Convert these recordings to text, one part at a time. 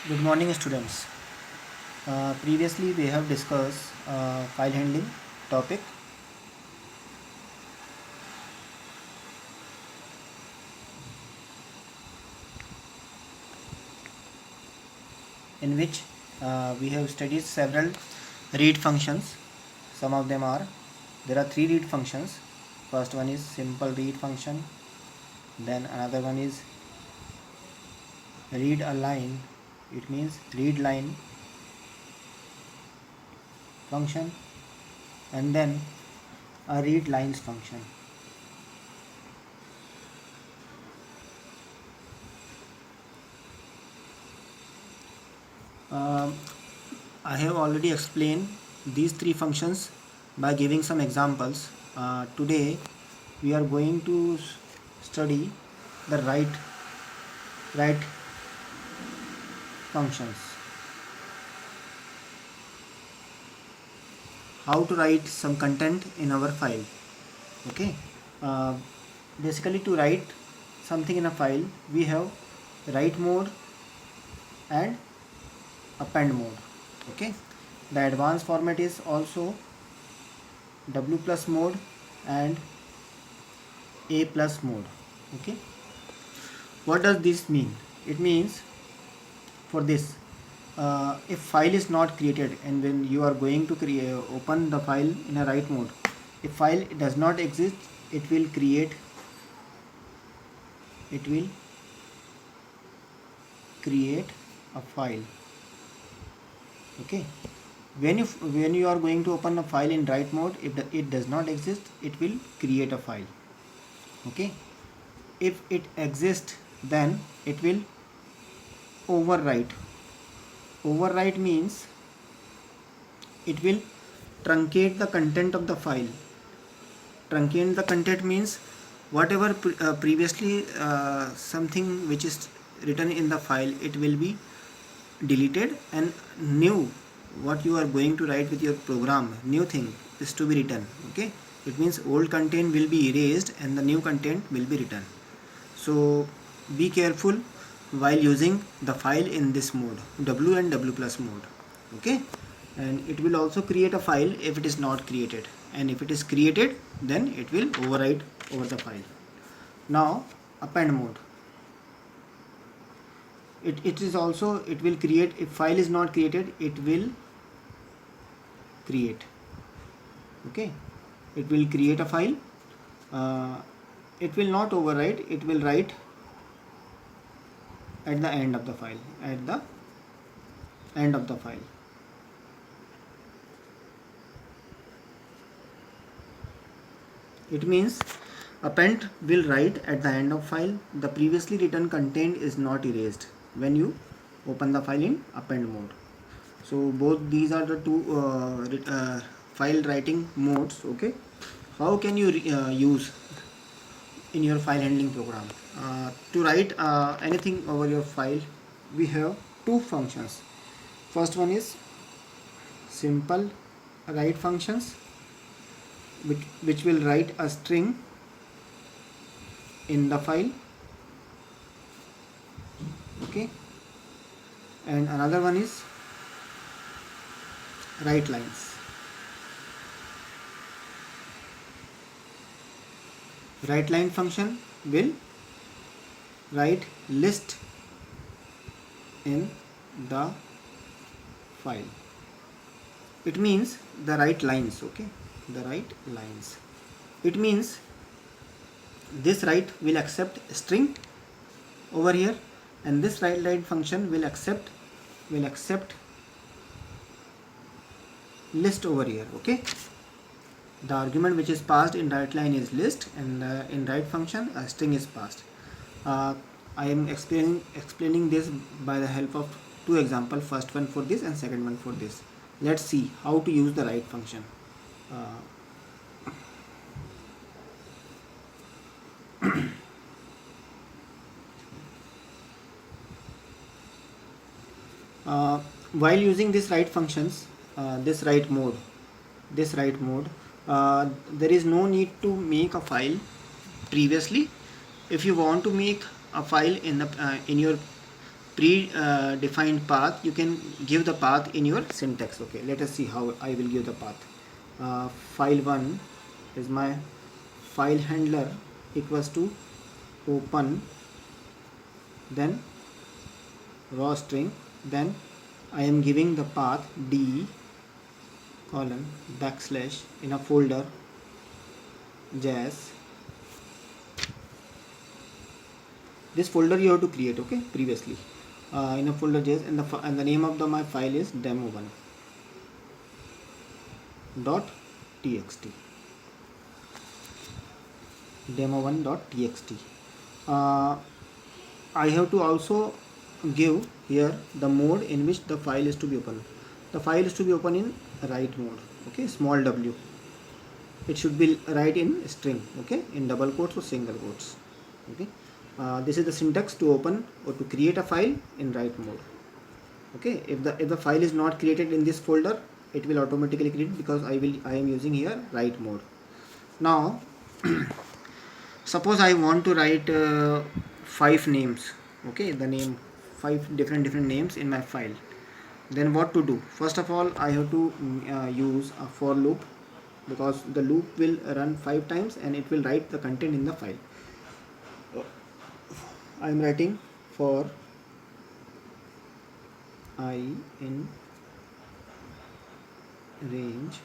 Good morning, students. Previously, we have discussed file handling topic, in which we have studied several read functions. Some of them are there are three read functions. First one is simple read function. Then another one is read a line. It means read line function, and then a read lines function. Um, I have already explained these three functions by giving some examples. Today we are going to study the write functions. How to write some content in our file. Okay. Uh, Basically, to write something in a file, we have write mode and append mode. Okay. The advanced format is also W plus mode and A plus mode. Okay. What does this mean? It means for this, if file is not created and when you are going to open the file in a write mode, if file does not exist, it will create a file. Okay. When you are going to open a file in write mode, if it does not exist, it will create a file. Okay. If it exists, then it will overwrite. Overwrite means it will truncate the content of the file. Truncate the content means whatever previously something which is written in the file, it will be deleted, and new what you are going to write with your program, new thing is to be written. Okay, it means old content will be erased and the new content will be written. So be careful while using the file in this mode, W and W plus mode. Okay, and it will also create a file if it is not created, and if it is created, then it will overwrite over the file. Now append mode, it is also, it will create, if file is not created, it will create. Okay, it will create a file. It will not overwrite, it will write at the end of the file, at the end of the file. It means append will write at the end of file. The previously written content is not erased when you open the file in append mode. So both these are the two file writing modes. Okay, how can you use in your file handling program? To write anything over your file, we have two functions. First one is simple write functions, which will write a string in the file. Okay, and another one is write lines. Write line function will write list in the file. It means the write lines. Okay, the write lines, it means this write will accept string over here, and this write line function will accept list over here. Okay, the argument which is passed in write line is list, and in write function a string is passed. I am explaining this by the help of two examples, first one for this and second one for this. Let's see how to use the write function. While using this write functions, this write mode, there is no need to make a file previously. If you want to make a file in your pre-defined path, you can give the path in your syntax. Okay, let us see how I will give the path. File1 is my file handler equals to open, then raw string, then I am giving the path d colon backslash in a folder jazz. This folder you have to create, okay, previously in a folder jazz, and the name of my file is demo1 dot txt, demo1 dot txt. I have to also give here the mode in which the file is to be opened. The file is to be open in write mode, okay, small w. It should be write in string, okay, in double quotes or single quotes, okay. This is the syntax to open or to create a file in write mode, okay. If the file is not created in this folder, it will automatically create, because I am using here write mode. Now suppose I want to write 5 names, okay, the name 5 different names in my file. Then what to do? First of all, I have to use a for loop, because the loop will run 5 times and it will write the content in the file. I am writing for I in range.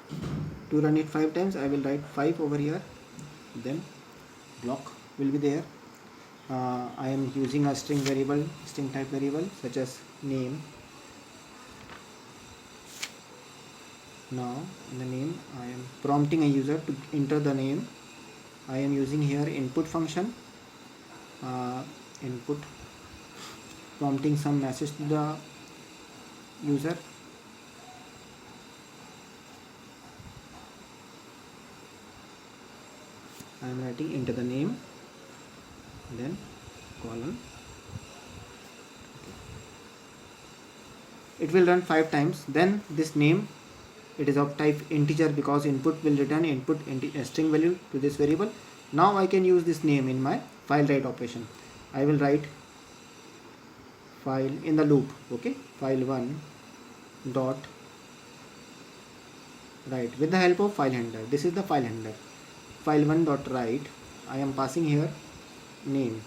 To run it 5 times, I will write 5 over here, then block will be there. I am using a string type variable such as name. Now in the name, I am prompting a user to enter the name. I am using here input function, input, prompting some message to the user. I am writing enter the name, then colon. It will run 5 times. Then this name, it is of type integer, because input will return input string value to this variable. Now I can use this name in my file write operation. I will write file in the loop, okay, file1 dot write with the help of file handler. This is the file handler. File1 dot write, I am passing here name,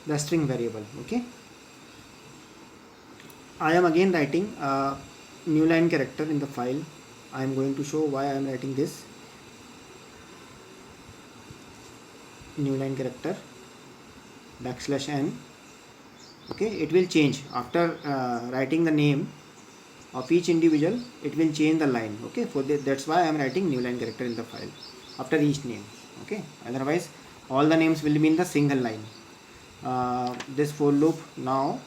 the string variable, okay. I am again writing a new line character in the file. I am going to show why I am writing this new line character backslash n, okay. It will change after writing the name of each individual. It will change the line, okay. For that's why I am writing new line character in the file after each name, okay. Otherwise all the names will be in the single line. This for loop, now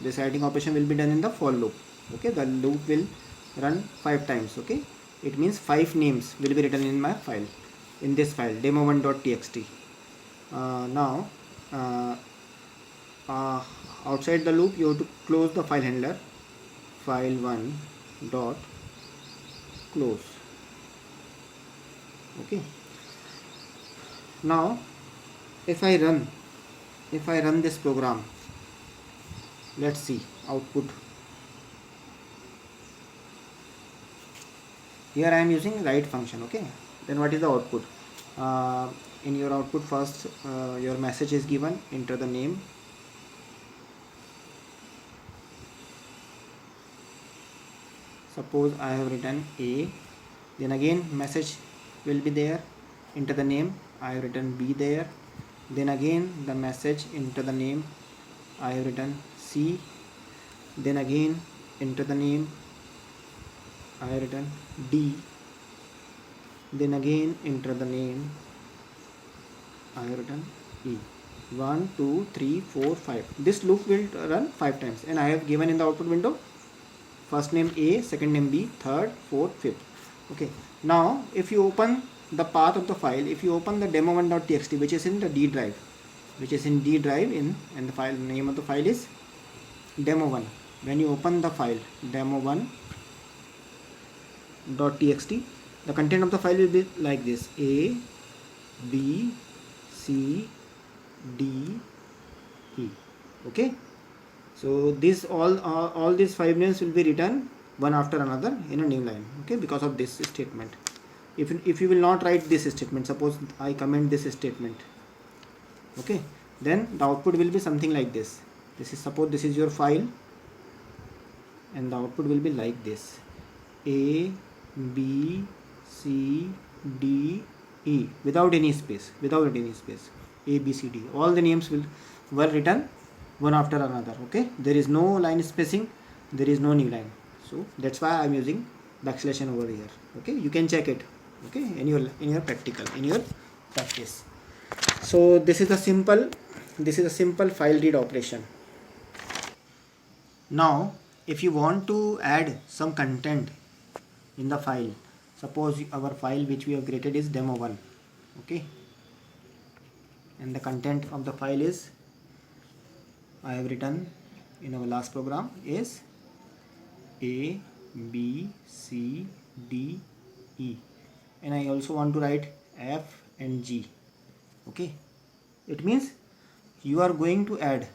this writing operation will be done in the for loop, okay. The loop will run 5 times, okay. It means 5 names will be written in my file, in this file demo1.txt. Now outside the loop, you have to close the file handler, file1 dot close, okay. Now if I run this program, let's see output. Here I am using write function, okay. Then what is the output? In your output, first your message is given, enter the name. Suppose I have written A, then again message will be there, enter the name. I have written B there, then again the message, enter the name. I have written C, then again enter the name. I have written D, then again enter the name. I have written E. 1 2 3 4 5. This loop will run 5 times, and I have given in the output window first name A, second name B, third, fourth, fifth, okay. Now if you open the path of the file, if you open the demo1.txt, which is in the D drive, and the file name of the file is demo1. When you open the file demo1.txt, the content of the file will be like this: A, B, C, D, E, okay. So this all these 5 names will be written one after another in a new line, okay, because of this statement. If you will not write this statement, suppose I comment this statement, okay, then the output will be something like this. This is, suppose this is your file, and the output will be like this: A B C D E, without any space, A B C D, all the names were written one after another, okay. There is no line spacing, there is no new line, so that's why I'm using backslash over here, okay. You can check it, okay, in your practice. So this is a simple file read operation. Now if you want to add some content in the file, suppose our file which we have created is demo1, okay, and the content of the file is, I have written in our last program, is A B C D E, and I also want to write F and G, okay. It means you are going to add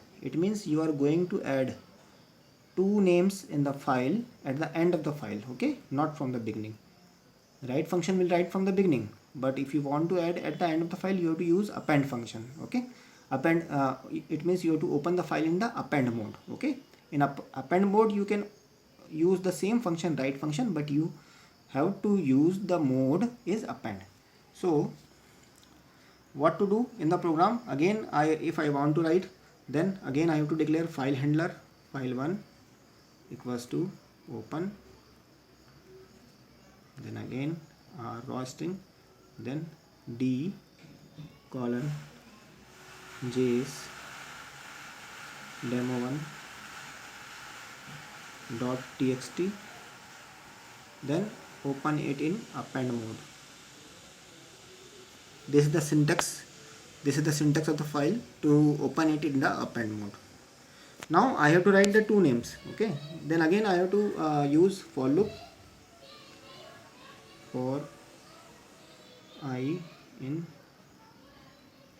two names in the file at the end of the file, okay, not from the beginning. Write function will write from the beginning, but if you want to add at the end of the file, you have to use append function, okay. Append, it means you have to open the file in the append mode, okay. In append mode you can use the same function, write function, but you have to use the mode is append. So what to do in the program? Again, if I want to write, then again I have to declare file handler, file1 equals to open, then again raw string, then d colon js demo1 dot txt, then open it in append mode. This is the syntax of the file to open it in the append mode. Now I have to write the two names, okay. Then again I have to use for loop for I in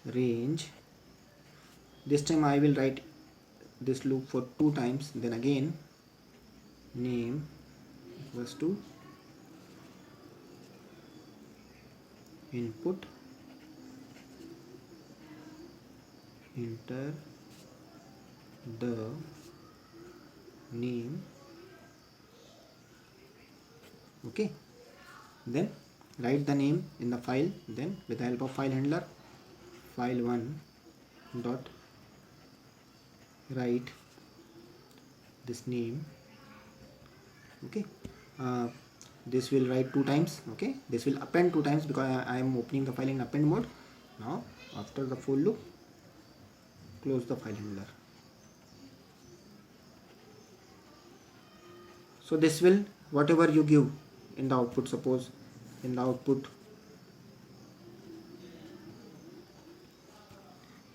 range. This time I will write this loop for 2 times, then again name equals to input, enter the name, okay. Then write the name in the file, then with the help of file handler, file1 dot write this name, okay. This will write 2 times, okay. This will append 2 times because I am opening the file in append mode. Now after the for loop, close the file handler. So this will, whatever you give in the output, suppose in the output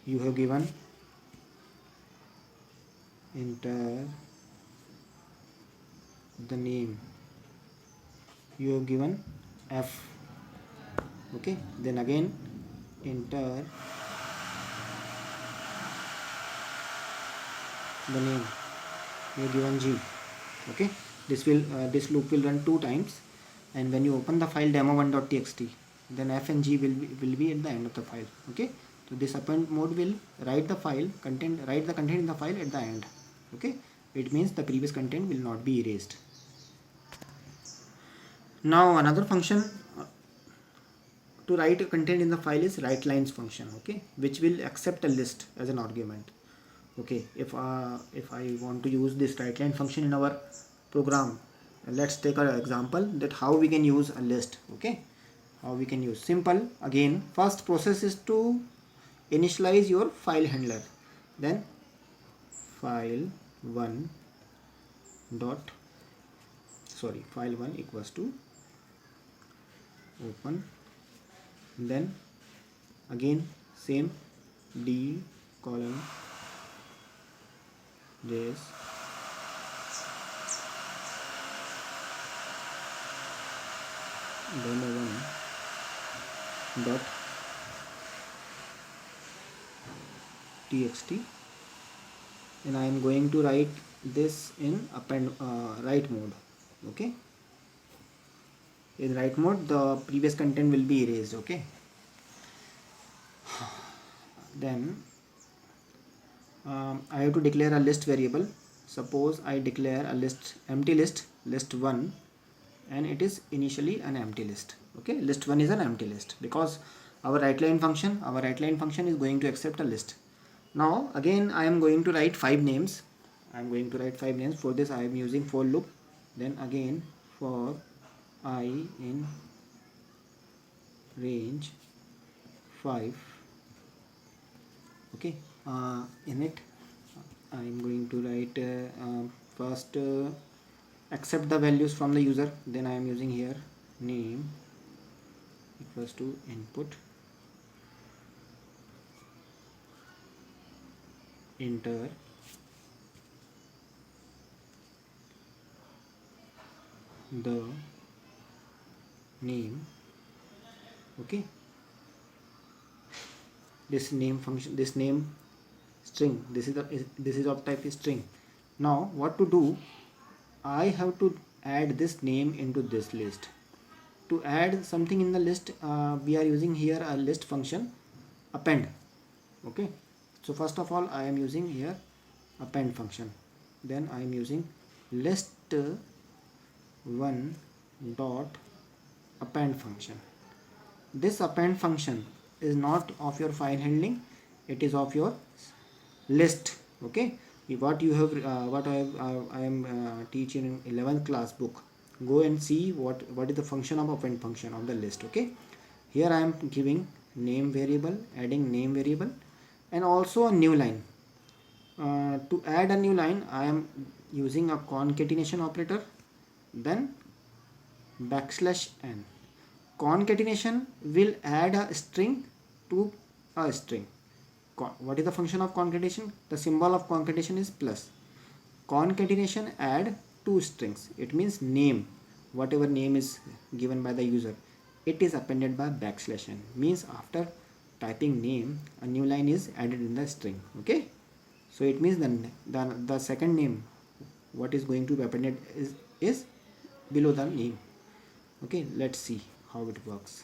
you have given enter the name, you have given F, okay. Then again enter the name, you have given G, okay. This loop will run 2 times, and when you open the file demo1.txt, then F and G will be at the end of the file, okay. So this append mode will write the content in the file at the end, okay. It means the previous content will not be erased. Now another function to write content in the file is writelines function, okay, which will accept a list as an argument, okay. If I want to use this writeline function in our program, let's take an example that how we can use a list, okay. How we can use, simple. Again, first process is to initialize your file handler, then file1 equals to open, then again same d colon this demo1 dot txt, and I am going to write this in append write mode. Okay, in write mode the previous content will be erased. Okay, then I have to declare a list variable. Suppose I declare a list empty list list1, and it is initially an empty list. Okay, list1 is an empty list because our writeLine function is going to accept a list. Now again I am going to write 5 names. For this I am using for loop. Then again for I in range 5. Okay, in it I am going to write first accept the values from the user. Then I am using here name equals to input enter the name. Okay, this name function, this name string, this is of type string. Now what to do, I have to add this name into this list. To add something in the list, we are using here a list function append. Okay, so first of all I am using here append function. Then I am using list1 dot append function. This append function is not of your file handling, it is of your list. Okay, what you have I am teaching in 11th class book. Go and see what is the function of append function of the list. Okay, here I am giving name variable, adding name variable, and also a new line. To add a new line I am using a concatenation operator, then \n. Concatenation will add a string to a string. What is the function of concatenation? The symbol of concatenation is plus. Concatenation add two strings. It means name, whatever name is given by the user, it is appended by \n. Means after typing name, a new line is added in the string. Okay, so it means the second name what is going to be appended is below the name. Okay, let's see how it works.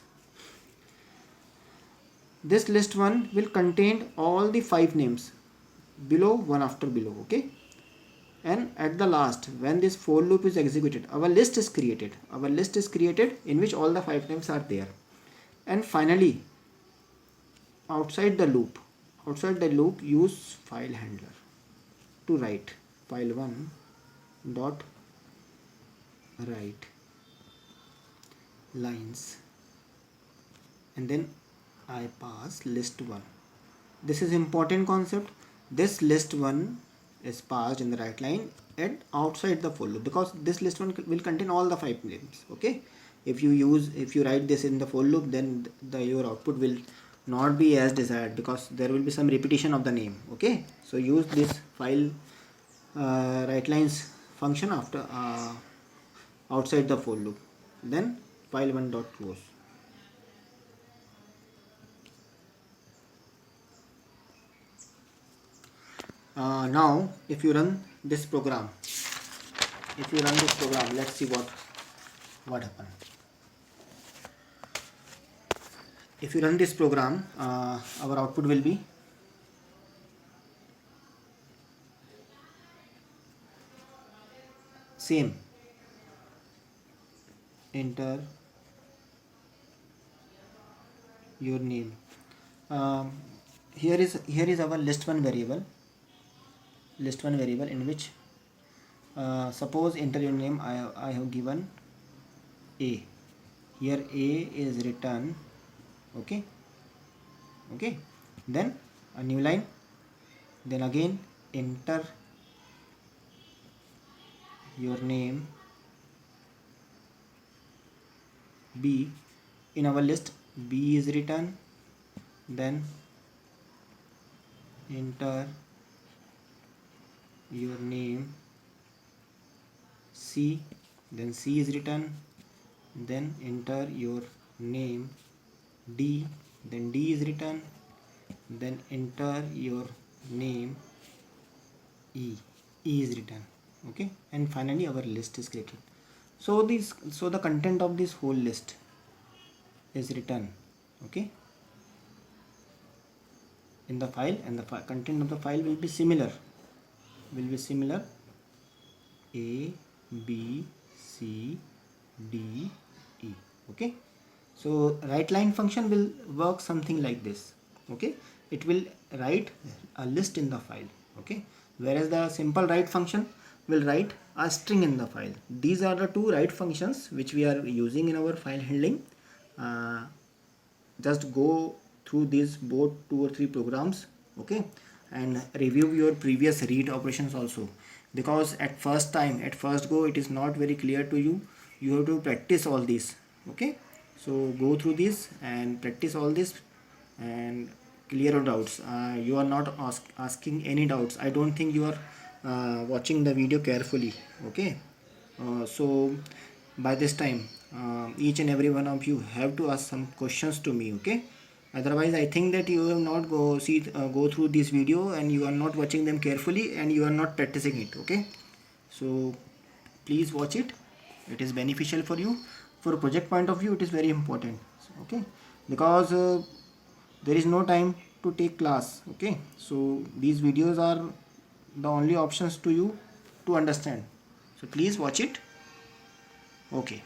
This list1 will contain all the 5 names below, one after below. Okay, and at the last when this for loop is executed, our list is created in which all the 5 names are there. And finally outside the loop use file handler to write file1 dot write lines, and then I pass list1. This is important concept. This list1 is passed in the write line and outside the for loop, because this list1 will contain all the 5 names. Okay, if you write this in the for loop, then your output will not be as desired because there will be some repetition of the name. Okay, so use this file write lines function after outside the for loop, then file1 dot close. Now if you run this program, let's see what happened. If you run this program, our output will be same. Enter your name. Here is our list1 variable in which suppose enter your name. I have given A. Here A is written. Okay, then a new line, then again enter your name. B, in our list B is written, then enter your name. C, then C is written, then enter your name. D, then D is written, then enter your name. E. E is written. Okay, and finally our list is created. So the content of this whole list is written, okay, in the file, and the content of the file will be similar. A, B, C, D, E. Okay. So write line function will work something like this. Okay. It will write a list in the file. Okay. Whereas the simple write function will write a string in the file. These are the two write functions which we are using in our file handling. Just go through these both 2 or 3 programs, okay, and review your previous read operations also, because at first go it is not very clear to you. You have to practice all this, okay. So go through this and practice all this and clear your doubts. You are not asking any doubts. I don't think you are watching the video carefully, okay. So by this time each and every one of you have to ask some questions to me, okay. Otherwise I think that you have not go through this video and you are not watching them carefully and you are not practicing it, okay. So please watch it. It is beneficial for you. For a project point of view it is very important, okay, because there is no time to take class, okay. So these videos are the only options to you to understand. So please watch it. Okay.